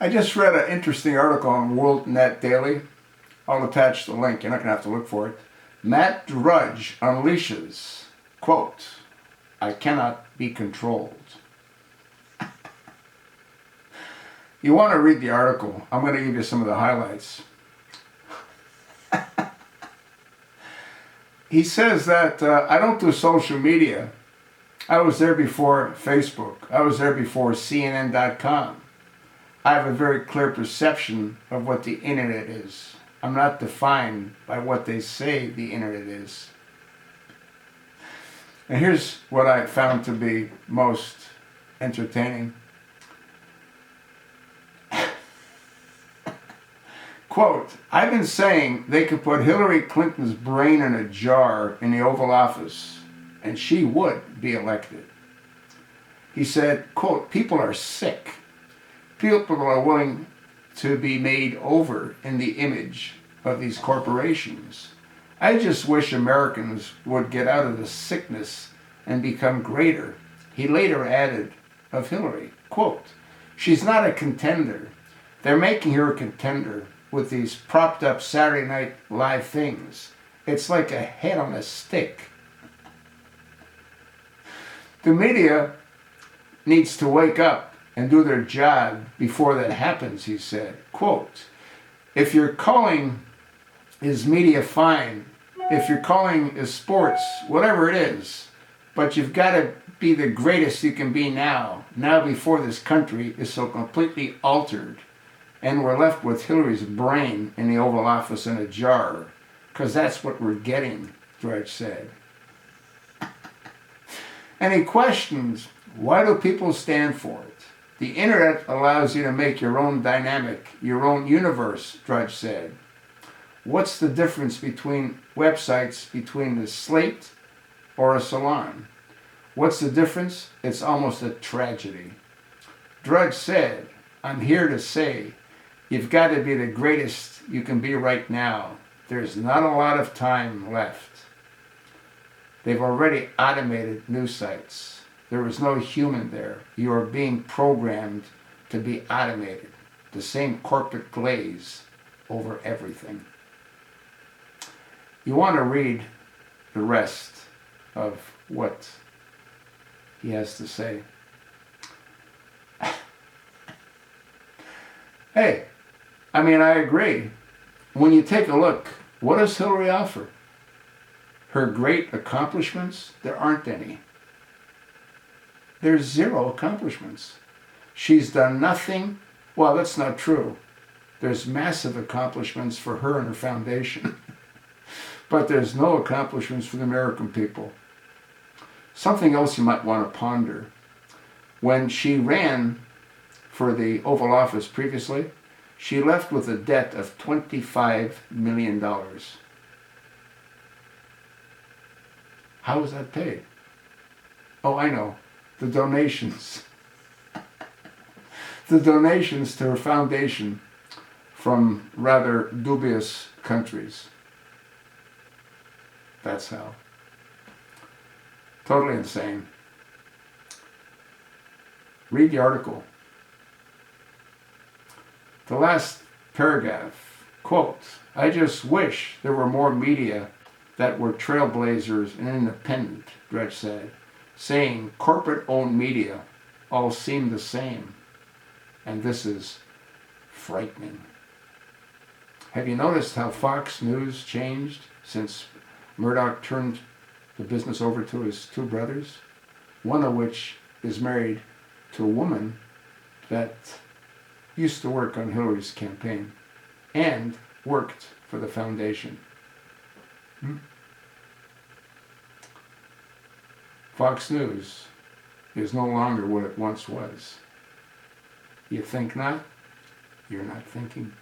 I just read an interesting article on World Net Daily. I'll attach the link. You're not going to have to look for it. Matt Drudge unleashes, quote, "I cannot be controlled." You want to read the article. I'm going to give you some of the highlights. He says that I don't do social media. I was there before Facebook. I was there before CNN.com. I have a very clear perception of what the internet is. I'm not defined by what they say the internet is. And here's what I found to be most entertaining. Quote, "I've been saying they could put Hillary Clinton's brain in a jar in the Oval Office and she would be elected." He said, quote, "People are sick. People are willing to be made over in the image of these corporations. I just wish Americans would get out of the sickness and become greater." He later added of Hillary, quote, "She's not a contender. They're making her a contender with these propped up Saturday Night Live things. It's like a head on a stick." The media needs to wake up and do their job before that happens, he said. Quote, "If you're calling is media fine, if you're calling is sports, whatever it is, but you've got to be the greatest you can be now before this country is so completely altered and we're left with Hillary's brain in the Oval Office in a jar, because that's what we're getting," Drudge said. And he questions, why do people stand for it? "The internet allows you to make your own dynamic, your own universe," Drudge said. "What's the difference between websites, between the Slate or a salon? What's the difference? It's almost a tragedy." Drudge said, "I'm here to say, you've got to be the greatest you can be right now. There's not a lot of time left. They've already automated news sites. There was no human there. You are being programmed to be automated. The same corporate glaze over everything." You want to read the rest of what he has to say. Hey, I mean, I agree. When you take a look, what does Hillary offer? Her great accomplishments? There aren't any. There's zero accomplishments. She's done nothing. Well, that's not true. There's massive accomplishments for her and her foundation. But there's no accomplishments for the American people. Something else you might want to ponder. When she ran for the Oval Office previously, she left with a debt of $25 million. How was that paid? Oh, I know. The donations. The donations to her foundation from rather dubious countries. That's how. Totally insane. Read the article. The last paragraph, quote, "I just wish there were more media that were trailblazers and independent," Drudge said, saying corporate-owned media all seem the same. And this is frightening. Have you noticed how Fox News changed since Murdoch turned the business over to his two brothers? One of which is married to a woman that used to work on Hillary's campaign and worked for the foundation. Fox News is no longer what it once was. You think not? You're not thinking.